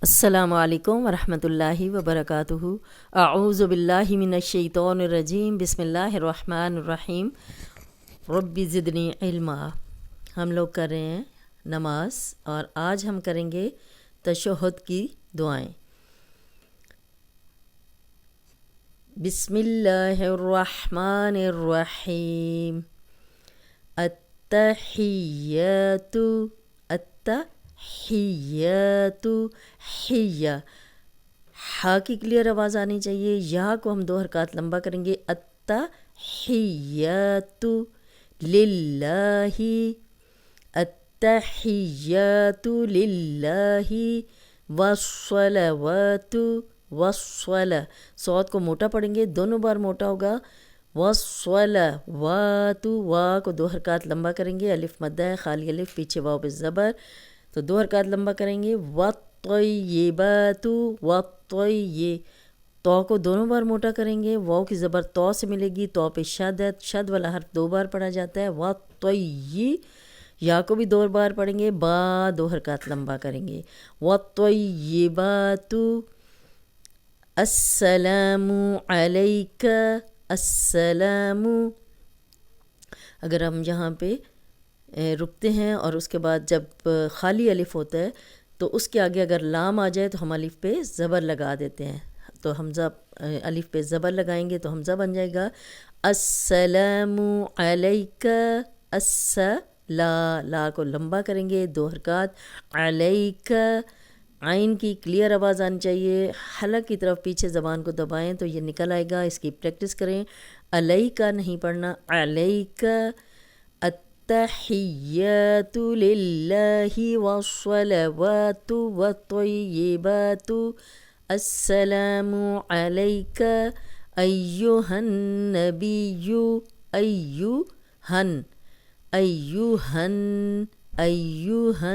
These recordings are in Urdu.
السلام علیکم ورحمۃ اللہ وبرکاتہ۔ اعوذ باللہ من الشیطان الرجیم، بسم اللہ الرحمن الرحیم۔ رب زدنی علما۔ ہم لوگ کر رہے ہیں نماز، اور آج ہم کریں گے تشہد کی دعائیں۔ بسم اللہ الرحمن الرحیم۔ التحیات التحیات حیہ، ہا کی کلیئر آواز آنی چاہیے۔ یا کو ہم 2 حرکات لمبا کریں گے۔ التحیات للہ، التحیات للہ والصلوات صوت کو موٹا پڑھیں گے، دونوں بار موٹا ہوگا۔ والصلوات، وا کو 2 حرکات لمبا کریں گے، الف مدہ ہے، خالی الف، پیچھے واو پہ زبر، تو 2 حرکات لمبا کریں گے۔ والطیبات، تو کو دونوں بار موٹا کریں گے، واو کی زبر تو سے ملے گی، تو پہ شد ہے، شد والا حرف 2 بار پڑھا جاتا ہے۔ یا کو بھی 2 بار پڑھیں گے، با 2 حرکات لمبا کریں گے۔ والطیبات السلام علیک، السلام۔ اگر ہم یہاں پہ رکتے ہیں اور اس کے بعد جب خالی الف ہوتا ہے تو اس کے آگے اگر لام آ جائے تو ہم الف پہ زبر لگا دیتے ہیں، تو حمزہ الف پہ زبر لگائیں گے تو حمزہ بن جائے گا السلام علیک، لا کو لمبا کریں گے، 2 حرکات، علیک، عین کی کلیئر آواز آنی چاہیے، حلق کی طرف پیچھے زبان کو دبائیں تو یہ نکل آئے گا، اس کی پریکٹس کریں۔ علیک نہیں پڑھنا، علیک۔ التحیات للہ والصلوات والطیبات السلام علیک ایہا النبی، ایہا النبی، ایہا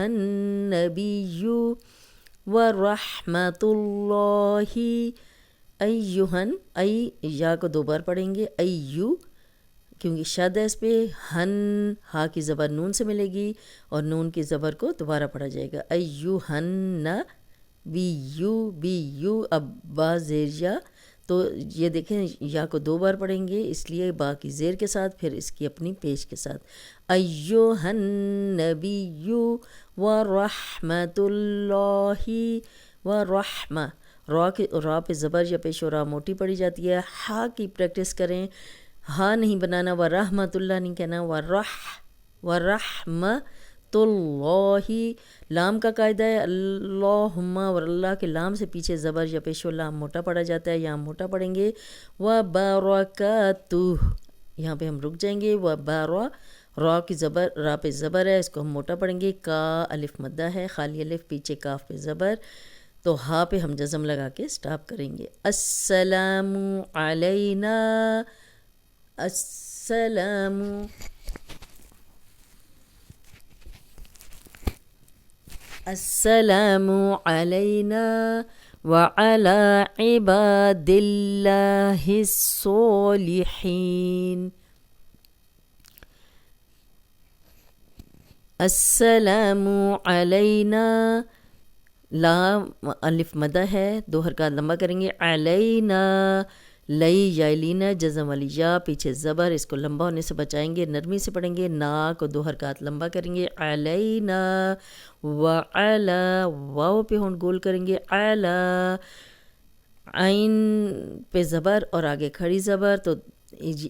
النبی ورحمۃ اللہ، ایہن، یا کو 2 بار پڑھیں گے، کیونکہ شد ہے اس پہ، ہن ہا کی زبر نون سے ملے گی اور نون کی زبر کو دوبارہ پڑھا جائے گا، ایہن بیو، اب با زیر یا، تو یہ دیکھیں یا کو 2 بار پڑھیں گے، اس لیے با کی زیر کے ساتھ، پھر اس کی اپنی پیش کے ساتھ، ایہا النبی ورحمۃ اللہ ورحمہ، را پہ زبر یا پیش و را موٹی پڑی جاتی ہے۔ ہا کی پریکٹس کریں، ہا نہیں بنانا، ورحمۃ اللہ نہیں کہنا، ورحمۃ اللہ۔ لام کا قاعدہ ہے اللہم، اور اللہ کے لام سے پیچھے زبر یا پیش و لام موٹا پڑا جاتا ہے، یہاں موٹا پڑھیں گے۔ وبرکاتہ، یہاں پہ ہم رک جائیں گے، را کی زبر، را پہ زبر ہے، اس کو ہم موٹا پڑھیں گے، کا الف مدہ ہے، خالی الف، پیچھے کاف پہ زبر، تو ہا پہ ہم جزم لگا کے سٹاپ کریں گے۔ السلام علینا، السلام علینا وعلی عباد اللہ الصالحین، السلام علینا، لام الف مدہ ہے، 2 حرکات لمبا کریں گے، علینا، لئی یا لینا جزم والی یا، پیچھے زبر، اس کو لمبا ہونے سے بچائیں گے، نرمی سے پڑھیں گے، نا کو 2 حرکات لمبا کریں گے، علینا، وعلا، واو پہ ہونٹ گول کریں گے، علا، عین پہ زبر اور آگے کھڑی زبر، تو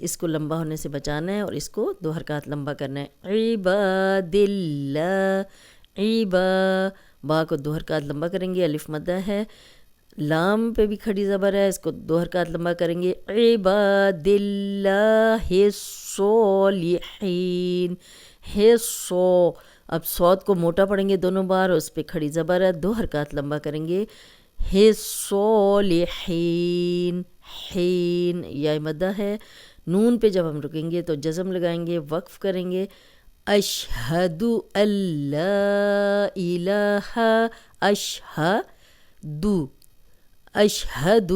اس کو لمبا ہونے سے بچانا ہے اور اس کو 2 حرکات لمبا کرنا ہے، عباد اللہ، با کو 2 حرکات لمبا کریں گے، الف مدہ ہے، لام پہ بھی کھڑی زبر ہے، اس کو 2 حرکات لمبا کریں گے، عباد اللہ الصالحین، اب صوت کو موٹا پڑھیں گے دونوں بار، اس پہ کھڑی زبر ہے، 2 حرکات لمبا کریں گے، الصالحین، حین یا مدہ ہے، نون پہ جب ہم رکیں گے تو جزم لگائیں گے، وقف کریں گے، اشہد اللہ الہ، اشہد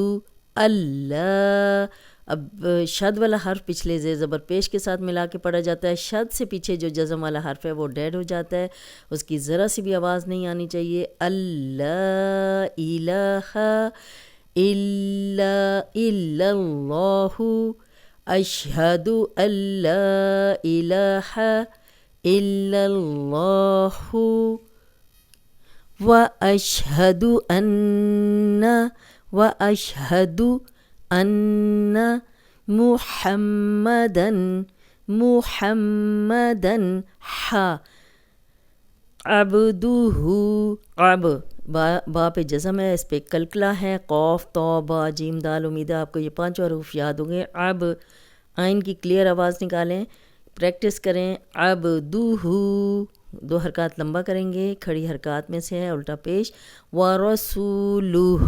اللہ اب شد والا حرف پچھلے زیر زبر پیش کے ساتھ ملا کے پڑھا جاتا ہے. شد سے پیچھے جو جزم والا حرف ہے وہ ڈیڈ ہو جاتا ہے, اس کی ذرا سی بھی آواز نہیں آنی چاہیے. اللہ الہ الا اللہ اشہد اللہ الہ الا اللہ واشہد ان محمدن عبدہ. با پہ جزم ہے, اس پہ کلکلا ہے. قوف تو با جیم دال. امید ہے آپ کو یہ پانچوں حروف یاد ہوں گے. اب آئین کی کلیئر آواز نکالیں, پریکٹس کریں. عبدہ 2 حرکات لمبا کریں گے, کھڑی حرکات میں سے ہے الٹا پیش. ورسولہ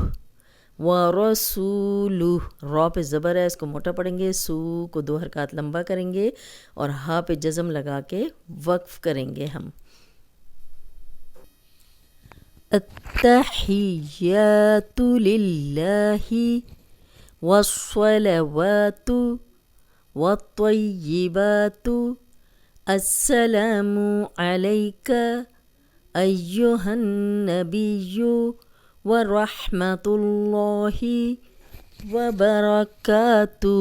را پہ زبر ہے, اس کو موٹا پڑھیں گے. سو کو 2 حرکات لمبا کریں گے اور ہا پہ جزم لگا کے وقف کریں گے ہم. التحیات للہ والصلوات والطیبات السلام علیک ایہا النبی ورحمۃ اللہ وبرکاتہ.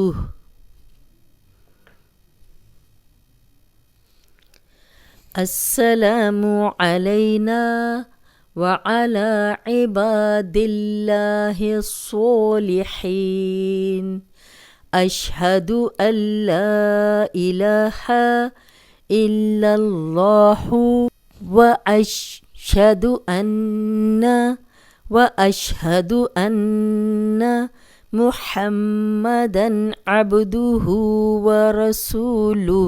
السلام علینا وعلی عباد اللہ الصالحین. اشہد ان لا الہ الا اللہ واشہد ان محمدن عبدہ ورسولہ.